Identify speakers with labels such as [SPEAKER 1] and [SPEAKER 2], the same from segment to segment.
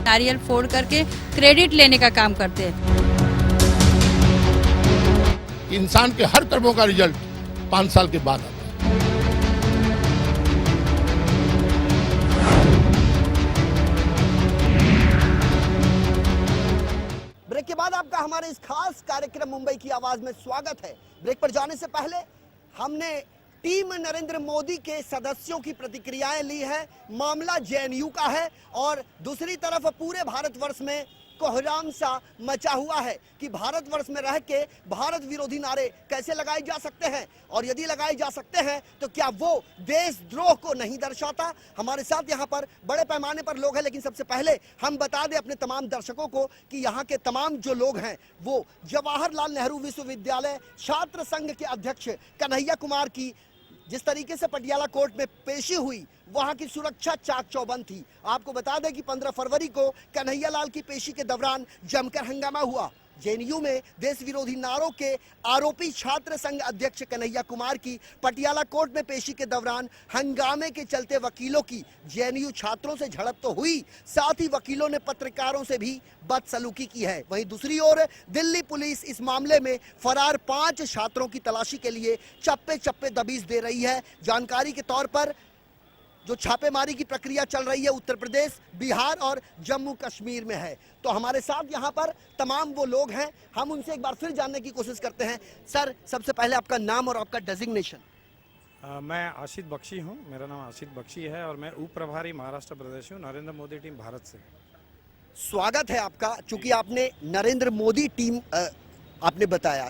[SPEAKER 1] नारियल फोड़ करके क्रेडिट लेने का काम करते हैं।
[SPEAKER 2] इंसान के हर कर्मों का रिजल्ट 5 साल के बाद आता है।
[SPEAKER 3] ब्रेक के बाद आपका हमारे इस खास कार्यक्रम मुंबई की आवाज में स्वागत है। ब्रेक पर जाने से पहले हमने टीम नरेंद्र मोदी के सदस्यों की प्रतिक्रियाएं ली है। मामला जेएनयू का है और दूसरी तरफ पूरे भारतवर्ष में कोहराम सा मचा हुआ है कि भारतवर्ष में रह के भारत विरोधी नारे कैसे लगाए जा सकते हैं, और यदि लगाए जा सकते हैं तो क्या वो देशद्रोह को नहीं दर्शाता। हमारे साथ यहाँ पर बड़े पैमाने पर लोग हैं, लेकिन सबसे पहले हम बता दें अपने तमाम दर्शकों को कि यहाँ के तमाम जो लोग हैं वो जवाहरलाल नेहरू विश्वविद्यालय छात्र संघ के अध्यक्ष कन्हैया कुमार की जिस तरीके से पटियाला कोर्ट में पेशी हुई, वहां की सुरक्षा चाक चौबंद थी। आपको बता दें कि 15 फरवरी को कन्हैया लाल की पेशी के दौरान जमकर हंगामा हुआ। जेएनयू में देश विरोधी नारों के आरोपी छात्र संघ अध्यक्ष कन्हैया कुमार की पटियाला कोर्ट में पेशी के दौरान हंगामे के चलते वकीलों की जेएनयू छात्रों से झड़प तो हुई, साथ ही वकीलों ने पत्रकारों से भी बदसलूकी की है। वहीं दूसरी ओर दिल्ली पुलिस इस मामले में फरार 5 छात्रों की तलाशी के लिए चप्पे चप्पे दबीज दे रही है। जानकारी के तौर पर जो छापेमारी की प्रक्रिया चल रही है उत्तर प्रदेश, बिहार और जम्मू कश्मीर में है। तो हमारे साथ यहाँ पर तमाम वो लोग हैं, हम उनसे एक बार फिर जानने की कोशिश करते हैं। सर, सबसे पहले आपका नाम और आपका डेजिग्नेशन।
[SPEAKER 4] मैं आशित बख्शी हूँ, मेरा नाम आशित बख्शी है और मैं उप प्रभारी महाराष्ट्र प्रदेश हूँ, नरेंद्र मोदी टीम भारत से।
[SPEAKER 3] स्वागत है आपका। चूंकि आपने नरेंद्र मोदी टीम आपने बताया,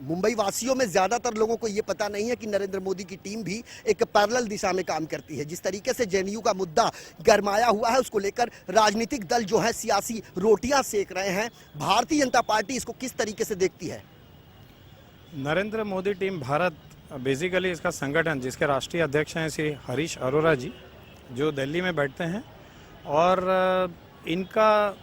[SPEAKER 3] मुंबई वासियों में ज्यादातर लोगों को यह पता नहीं है कि नरेंद्र मोदी की टीम भी एक पैरेलल दिशा में काम करती है। जिस तरीके से जेएनयू का मुद्दा गरमाया हुआ है, उसको लेकर राजनीतिक दल जो है सियासी रोटियां सेक रहे हैं। भारतीय जनता पार्टी इसको किस तरीके से देखती है?
[SPEAKER 4] नरेंद्र मोदी टीम भारत बेसिकली इसका संगठन, जिसके राष्ट्रीय अध्यक्ष हैं श्री हरीश अरोरा जी, जो दिल्ली में बैठते हैं, और इनका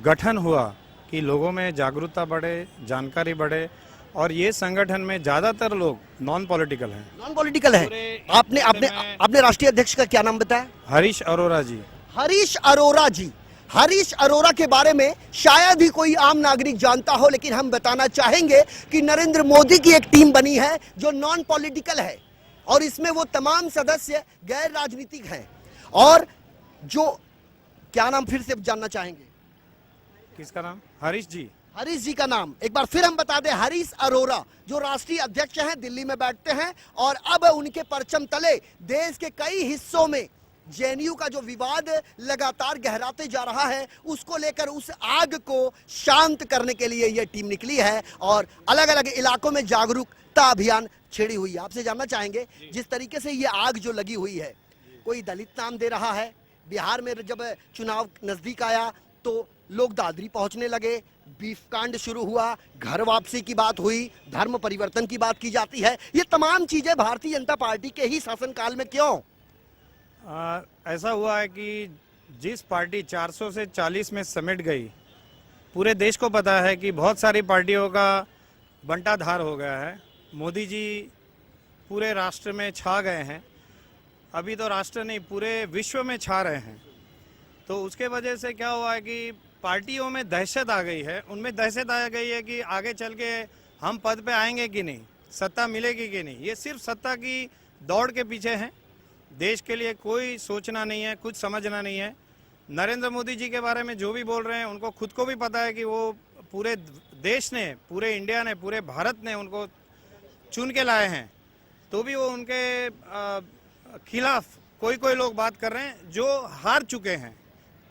[SPEAKER 4] गठन हुआ कि लोगों में जागरूकता बढ़े, जानकारी बढ़े, और ये संगठन में ज्यादातर लोग नॉन पॉलिटिकल हैं।
[SPEAKER 3] नॉन पॉलिटिकल है। आपने राष्ट्रीय अध्यक्ष का क्या नाम बताया?
[SPEAKER 4] हरीश अरोरा जी।
[SPEAKER 3] हरीश अरोरा जी। हरीश अरोरा के बारे में शायद ही कोई आम नागरिक जानता हो, लेकिन हम बताना चाहेंगे कि नरेंद्र मोदी की एक टीम बनी है जो नॉन पॉलिटिकल है और इसमें वो तमाम सदस्य गैर राजनीतिक हैं। और जो क्या नाम फिर से जानना चाहेंगे?
[SPEAKER 4] किसका नाम? हरीश जी।
[SPEAKER 3] हरीश जी का नाम एक बार फिर हम बता दें, हरीश अरोरा, जो राष्ट्रीय अध्यक्ष हैं, दिल्ली में बैठते हैं और अब उनके परचम तले देश के कई हिस्सों में जेएनयू का जो विवाद लगातार गहराते जा रहा है, उसको लेकर उस आग को शांत करने के लिए यह टीम निकली है और अलग अलग इलाकों में जागरूकता अभियान छेड़ी हुई है। आपसे जानना चाहेंगे, जिस तरीके से ये आग जो लगी हुई है, कोई दलित नाम दे रहा है। बिहार में जब चुनाव नजदीक आया तो लोग दादरी पहुंचने लगे, बीफ कांड शुरू हुआ, घर वापसी की बात हुई, धर्म परिवर्तन की बात की जाती है। ये तमाम चीजें भारतीय जनता पार्टी के ही शासनकाल में क्यों?
[SPEAKER 4] ऐसा हुआ है कि जिस पार्टी 400 से 40 में समेट गई, पूरे देश को पता है कि बहुत सारी पार्टियों का बंटाधार हो गया है। मोदी जी पूरे राष्ट्र में छा गए हैं, अभी तो राष्ट्र नहीं पूरे विश्व में छा रहे हैं। तो उसके वजह से क्या हुआ है कि पार्टियों में दहशत आ गई है, उनमें दहशत आ गई है कि आगे चल के हम पद पे आएंगे कि नहीं, सत्ता मिलेगी कि नहीं। ये सिर्फ सत्ता की दौड़ के पीछे हैं, देश के लिए कोई सोचना नहीं है, कुछ समझना नहीं है। नरेंद्र मोदी जी के बारे में जो भी बोल रहे हैं, उनको खुद को भी पता है कि वो पूरे देश ने, पूरे इंडिया ने, पूरे भारत ने उनको चुन के लाए हैं, तो भी वो उनके खिलाफ कोई लोग बात कर रहे हैं जो हार चुके हैं।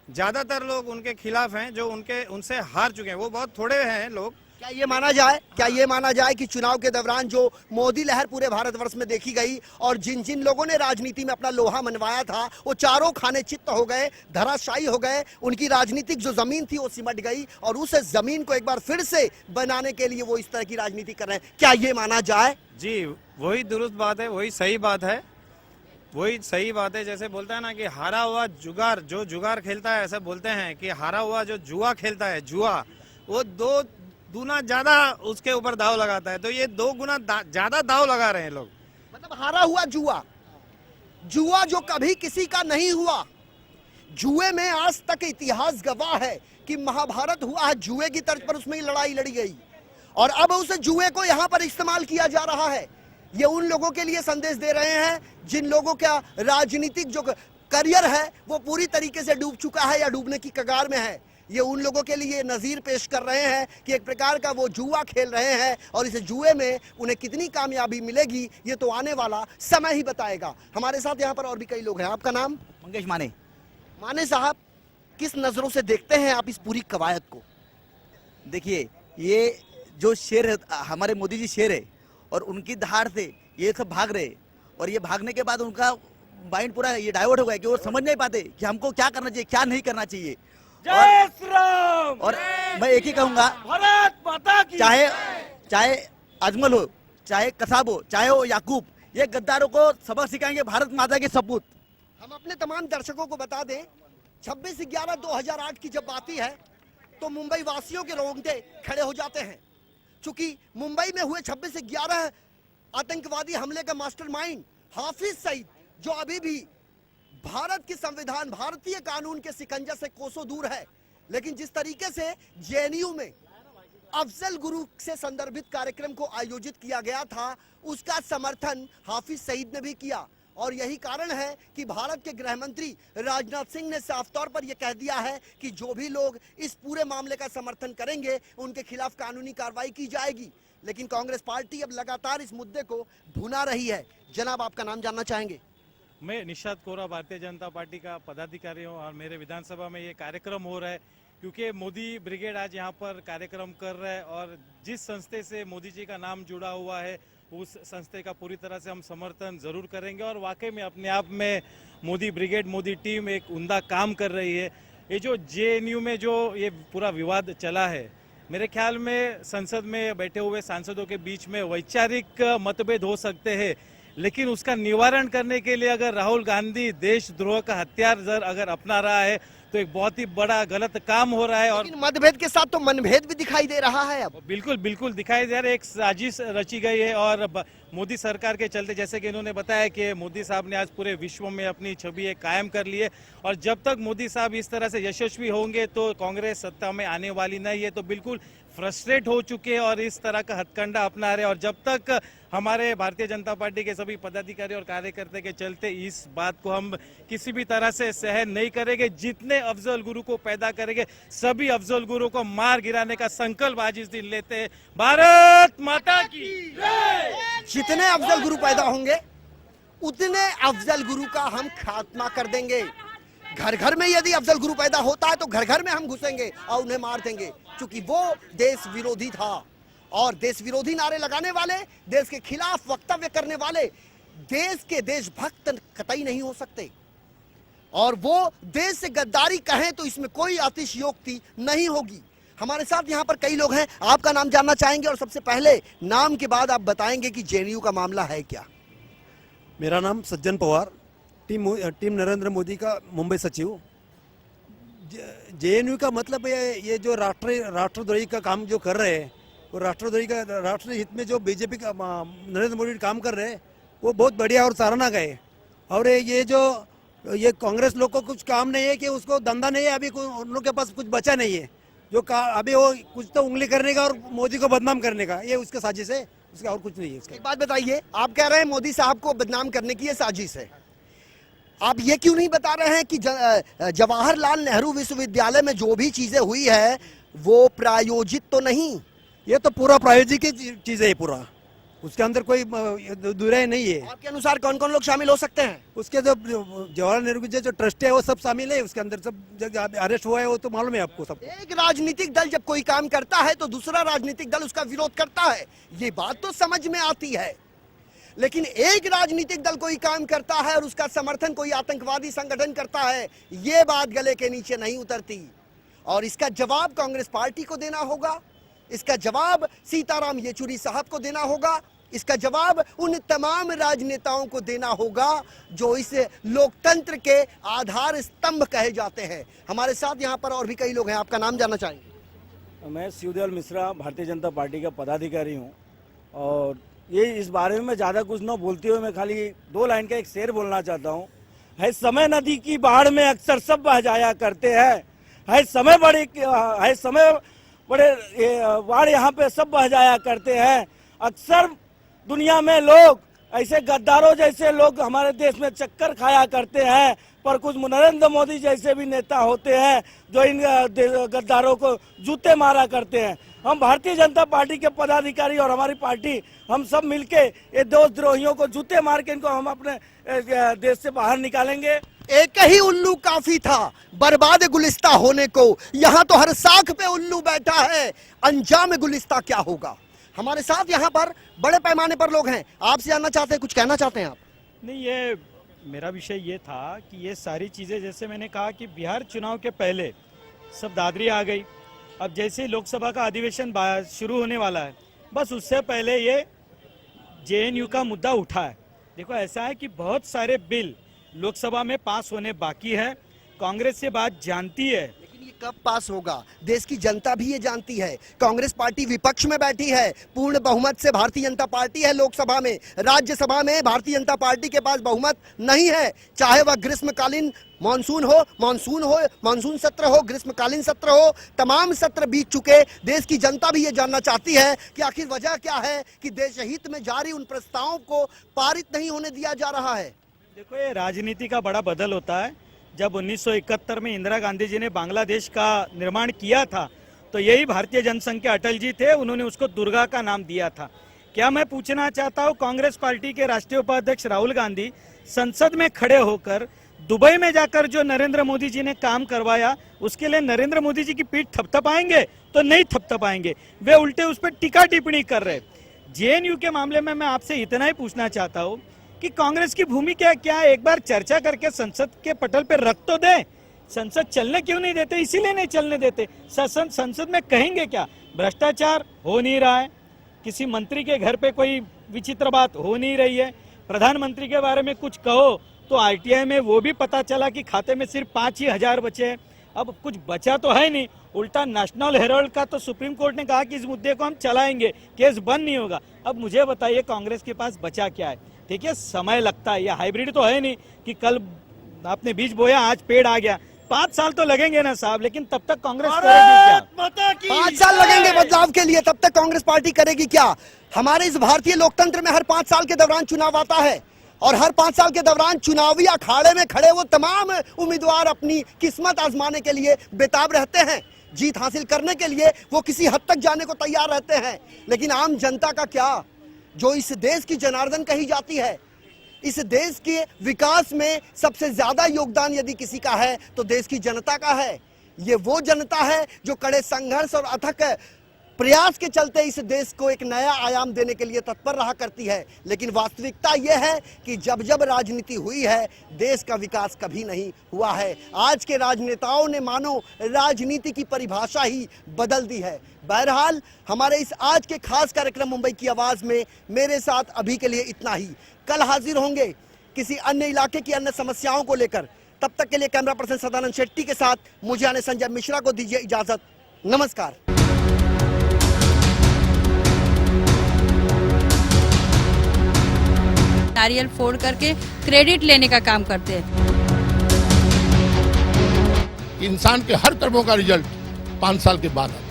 [SPEAKER 4] ज्यादातर लोग उनके खिलाफ हैं जो उनसे हार चुके हैं, वो बहुत थोड़े हैं लोग।
[SPEAKER 3] क्या ये माना जाए कि चुनाव के दौरान जो मोदी लहर पूरे भारतवर्ष में देखी गई और जिन लोगों ने राजनीति में अपना लोहा मनवाया था, वो चारों खाने चित्त हो गए, धराशायी हो गए, उनकी राजनीतिक जो जमीन थी वो सिमट गई और उस जमीन को एक बार फिर से बनाने के लिए वो इस तरह की राजनीति कर रहे हैं? क्या ये माना जाए?
[SPEAKER 4] जी, वही दुरुस्त बात है, वही सही बात है, वही सही बात है। जैसे बोलता है ना कि हारा हुआ जुगार, जो जुगार खेलता है, ऐसा बोलते हैं कि हारा हुआ जो जुआ खेलता है, जुआ, वो 2 गुना ज्यादा उसके ऊपर दाव लगाता है। तो ये 2 गुना ज्यादा दाव लगा रहे हैं लोग।
[SPEAKER 3] मतलब हारा हुआ जुआ, जुआ जो कभी किसी का नहीं हुआ, जुए में आज तक इतिहास गवाह है कि महाभारत हुआ है जुए की तर्ज पर, उसमें ही लड़ाई लड़ी गई और अब उस जुए को यहां पर इस्तेमाल किया जा रहा है। ये उन लोगों के लिए संदेश दे रहे हैं जिन लोगों का राजनीतिक जो करियर है वो पूरी तरीके से डूब चुका है या डूबने की कगार में है। ये उन लोगों के लिए नजीर पेश कर रहे हैं कि एक प्रकार का वो जुआ खेल रहे हैं और इस जुए में उन्हें कितनी कामयाबी मिलेगी ये तो आने वाला समय ही बताएगा। हमारे साथ यहाँ पर और भी कई लोग हैं। आपका नाम?
[SPEAKER 5] मंगेश माने।
[SPEAKER 3] माने साहब, किस नजरों से देखते हैं आप इस पूरी कवायद को?
[SPEAKER 5] देखिए, ये जो शेर है, हमारे मोदी जी शेर है और उनकी धार से ये सब भाग रहे और ये भागने के बाद उनका माइंड पूरा ये डाइवर्ट हो गया कि वो समझ नहीं पाते कि हमको क्या करना चाहिए क्या नहीं करना चाहिए।
[SPEAKER 6] जय श्री राम।
[SPEAKER 5] और मैं एक ही कहूंगा,
[SPEAKER 6] भारत माता की
[SPEAKER 5] चाहे अजमल हो, चाहे कसाब हो, चाहे हो याकूब, ये गद्दारों को सबक सिखाएंगे भारत माता के सपूत।
[SPEAKER 3] हम अपने तमाम दर्शकों को बता दें 26/11/2008 की जब आती है तो मुंबई वासियों के रोंगटे खड़े हो जाते हैं, क्योंकि मुंबई में हुए 26/11 आतंकवादी हमले का मास्टरमाइंड हाफिज सईद, जो अभी भी भारत के संविधान भारतीय कानून के सिकंजा से कोसों दूर है, लेकिन जिस तरीके से जेएनयू में अफजल गुरु से संदर्भित कार्यक्रम को आयोजित किया गया था उसका समर्थन हाफिज सईद ने भी किया और यही कारण है कि भारत के गृह मंत्री राजनाथ सिंह ने साफ तौर पर यह कह दिया है कि जो भी लोग इस पूरे मामले का समर्थन करेंगे उनके खिलाफ कानूनी कार्रवाई की जाएगी। लेकिन कांग्रेस पार्टी अब लगातार इस मुद्दे को भुना रही है। जनाब, आपका नाम जानना चाहेंगे?
[SPEAKER 4] मैं निशात कोरा, भारतीय जनता पार्टी का पदाधिकारी हूँ और मेरे विधानसभा में ये कार्यक्रम हो रहा है क्योंकि मोदी ब्रिगेड आज यहाँ पर कार्यक्रम कर रहा है और जिस संस्थे से मोदी जी का नाम जुड़ा हुआ है उस संस्थे का पूरी तरह से हम समर्थन जरूर करेंगे और वाकई में अपने आप में मोदी ब्रिगेड, मोदी टीम एक उम्दा काम कर रही है। ये जो जेएनयू में जो ये पूरा विवाद चला है, मेरे ख्याल में संसद में बैठे हुए सांसदों के बीच में वैचारिक मतभेद हो सकते हैं, लेकिन उसका निवारण करने के लिए अगर राहुल गांधी देशद्रोह का हथियार अगर अपना रहा है तो एक बहुत ही बड़ा गलत काम हो रहा है। और
[SPEAKER 3] मतभेद के साथ तो मनभेद भी दिखाई दे रहा है। अब
[SPEAKER 4] बिल्कुल बिल्कुल दिखाई दे रहा है, एक साजिश रची गई है और मोदी सरकार के चलते, जैसे कि इन्होंने बताया कि मोदी साहब ने आज पूरे विश्व में अपनी छवि कायम कर ली है और जब तक मोदी साहब इस तरह से यशस्वी होंगे तो कांग्रेस सत्ता में आने वाली नहीं है। तो बिल्कुल फ्रस्ट्रेट हो चुके हैं और इस तरह का हथकंडा अपना रहे और जब तक हमारे भारतीय जनता पार्टी के सभी पदाधिकारी और कार्यकर्ता के चलते इस बात को हम किसी भी तरह से सहन नहीं करेंगे। जितने अफजल गुरु को पैदा करेंगे सभी अफजल गुरु को मार गिराने का संकल्प आज इस दिन लेते हैं। भारत माता की जय।
[SPEAKER 3] जितने अफजल गुरु पैदा होंगे उतने अफजल गुरु का हम खात्मा कर देंगे। घर घर में यदि अफजल गुरु पैदा होता है तो घर घर में हम घुसेंगे और उन्हें मार देंगे, क्योंकि वो देश विरोधी था और देश विरोधी नारे लगाने वाले, देश के खिलाफ वक्तव्य करने वाले देश के देशभक्त कतई नहीं हो सकते और वो देश से गद्दारी कहें तो इसमें कोई अतिशयोक्ति नहीं होगी। हमारे साथ यहाँ पर कई लोग हैं। आपका नाम जानना चाहेंगे और सबसे पहले नाम के बाद आप बताएंगे कि जेएनयू का मामला है क्या?
[SPEAKER 7] मेरा नाम सज्जन पवार, टीम नरेंद्र मोदी का मुंबई सचिव। जेएनयू का मतलब ये जो राष्ट्रद्रोही का काम जो कर रहे हैं वो राष्ट्र हित में जो बीजेपी का नरेंद्र मोदी काम कर रहे हैं वो बहुत बढ़िया और सराहना गए। और ये कांग्रेस लोग को कुछ काम नहीं है कि उसको धंधा नहीं है, अभी उन लोग के पास कुछ बचा नहीं है जो अभी वो कुछ तो उंगली करने का और मोदी को बदनाम करने का, ये उसका साजिश है, उसका और कुछ नहीं है।
[SPEAKER 3] एक बात बताइए, आप कह रहे हैं मोदी साहब को बदनाम करने की ये साजिश है, आप ये क्यों नहीं बता रहे हैं कि जवाहरलाल नेहरू विश्वविद्यालय में जो भी चीजें हुई है वो प्रायोजित तो नहीं?
[SPEAKER 7] ये तो पूरा प्रायोजिक चीज है, पूरा उसके अंदर कोई दुराई नहीं है।
[SPEAKER 3] आपके अनुसार कौन कौन लोग शामिल हो सकते हैं?
[SPEAKER 7] उसके जो जवाहरलाल नेहरू के जो ट्रस्ट है वो सब शामिल है, उसके अंदर सब अरेस्ट हुआ है, वो तो मालूम है आपको सब।
[SPEAKER 3] एक राजनीतिक दल जब कोई काम करता है तो दूसरा राजनीतिक दल उसका विरोध करता है, ये बात तो समझ में आती है, लेकिन एक राजनीतिक दल कोई काम करता है और उसका समर्थन कोई आतंकवादी संगठन करता है, ये बात गले के नीचे नहीं उतरती और इसका जवाब कांग्रेस पार्टी को देना होगा, इसका जवाब सीताराम येचुरी साहब को देना होगा, इसका जवाब उन तमाम राजनेताओं को देना होगा जो इस लोकतंत्र के आधार स्तंभ कहे जाते हैं। हमारे साथ यहाँ पर और भी कई लोग हैं। आपका नाम जानना चाहेंगे?
[SPEAKER 6] मैं शिवदयाल मिश्रा, भारतीय जनता पार्टी का पदाधिकारी हूँ और ये इस बारे में ज़्यादा कुछ न बोलते हुए मैं खाली 2 लाइन का एक शेर बोलना चाहता हूँ। है समय नदी की बाढ़ में अक्सर सब बह जाया करते हैं। है समय बड़े बाढ़ यहाँ पे सब बह जाया करते हैं। अक्सर दुनिया में लोग ऐसे गद्दारों जैसे लोग हमारे देश में चक्कर खाया करते हैं, पर कुछ नरेंद्र मोदी जैसे भी नेता होते हैं जो इन गद्दारों को जूते मारा करते हैं। हम भारतीय जनता पार्टी के पदाधिकारी और हमारी पार्टी हम सब मिलके ये देशद्रोहियों को जूते मार के इनको हम अपने देश से बाहर निकालेंगे।
[SPEAKER 3] एक ही उल्लू काफी था बर्बाद गुलिस्ता होने को, यहाँ तो हर साख पे उल्लू बैठा है, अंजाम गुलिस्ता क्या होगा। हमारे साथ यहाँ पर बड़े पैमाने पर लोग हैं, आपसे जानना चाहते हैं, कुछ कहना चाहते हैं आप?
[SPEAKER 4] नहीं, ये मेरा विषय ये था कि ये सारी चीज़ें, जैसे मैंने कहा कि बिहार चुनाव के पहले सब दादरी आ गई। अब जैसे ही लोकसभा का अधिवेशन शुरू होने वाला है, बस उससे पहले ये जेएनयू का मुद्दा उठा है। देखो, ऐसा है कि बहुत सारे बिल लोकसभा में पास होने बाकी है। कांग्रेस ये बात जानती है,
[SPEAKER 3] लेकिन ये कब पास होगा देश की जनता भी ये जानती है। कांग्रेस पार्टी विपक्ष में बैठी है, पूर्ण बहुमत से भारतीय जनता पार्टी है लोकसभा में, राज्यसभा में भारतीय जनता पार्टी के पास बहुमत नहीं है। चाहे वह ग्रीष्मकालीन मानसून सत्र हो, ग्रीष्मकालीन सत्र हो, तमाम सत्र बीत चुके। देश की जनता भी ये जानना चाहती है कि आखिर वजह क्या है कि देश हित में जारी उन प्रस्तावों को पारित नहीं होने दिया जा रहा है।
[SPEAKER 4] देखो, ये राजनीति का बड़ा बदल होता है। जब 1971 में इंदिरा गांधी जी ने बांग्लादेश का निर्माण किया था, तो यही भारतीय जनसंघ के अटल जी थे, उन्होंने उसको दुर्गा का नाम दिया था। क्या मैं पूछना चाहता हूँ, कांग्रेस पार्टी के राष्ट्रीय उपाध्यक्ष राहुल गांधी संसद में खड़े होकर दुबई में जाकर जो नरेंद्र मोदी जी ने काम करवाया, उसके लिए नरेंद्र मोदी जी की पीठ थपथपाएंगे? तो नहीं थपथपाएंगे, वे उल्टे उस पर टीका टिप्पणी कर रहे। जेएनयू के मामले में मैं आपसे इतना ही पूछना चाहता हूँ कि कांग्रेस की भूमिका क्या है, एक बार चर्चा करके संसद के पटल पर रख तो दे। संसद चलने क्यों नहीं देते? इसीलिए नहीं चलने देते। संसद में कहेंगे क्या? भ्रष्टाचार हो नहीं रहा है, किसी मंत्री के घर पे कोई विचित्र बात हो नहीं रही है, प्रधानमंत्री के बारे में कुछ कहो तो आरटीआई में वो भी पता चला कि खाते में सिर्फ 5,000 बचे हैं। अब कुछ बचा तो है नहीं, उल्टा नेशनल हेराल्ड का तो सुप्रीम कोर्ट ने कहा कि इस मुद्दे को हम चलाएंगे, केस बंद नहीं होगा। अब मुझे बताइए, कांग्रेस के पास बचा क्या है? ठीक है, समय लगता है, ये हाइब्रिड तो है नहीं कि कल आपने बीज बोया आज पेड़ आ गया। 5 साल तो लगेंगे ना साहब, लेकिन तब तक कांग्रेस करेगी क्या?
[SPEAKER 3] 5 साल लगेंगे बदलाव के लिए, तब तक कांग्रेस पार्टी करेगी क्या? हमारे इस भारतीय लोकतंत्र में हर 5 साल के दौरान चुनाव आता है, और हर 5 साल के दौरान चुनावी अखाड़े में खड़े वो तमाम उम्मीदवार अपनी किस्मत आजमाने के लिए बेताब रहते हैं। जीत हासिल करने के लिए वो किसी हद तक जाने को तैयार रहते हैं। लेकिन आम जनता का क्या, जो इस देश की जनार्दन कही जाती है, इस देश के विकास में सबसे ज्यादा योगदान यदि किसी का है तो देश की जनता का है। ये वो जनता है जो कड़े संघर्ष और अथक प्रयास के चलते इस देश को एक नया आयाम देने के लिए तत्पर रहा करती है। लेकिन वास्तविकता यह है कि जब जब राजनीति हुई है, देश का विकास कभी नहीं हुआ है। आज के राजनेताओं ने मानो राजनीति की परिभाषा ही बदल दी है। बहरहाल, हमारे इस आज के खास कार्यक्रम मुंबई की आवाज में मेरे साथ अभी के लिए इतना ही। कल हाजिर होंगे किसी अन्य इलाके की अन्य समस्याओं को लेकर। तब तक के लिए कैमरा पर्सन सदानंद शेट्टी के साथ मुझे आने संजय मिश्रा को दीजिए इजाजत। नमस्कार।
[SPEAKER 1] नारियल फोड़ करके क्रेडिट लेने का काम करते हैं।
[SPEAKER 2] इंसान के हर कर्मों का रिजल्ट 5 साल के बाद आता है।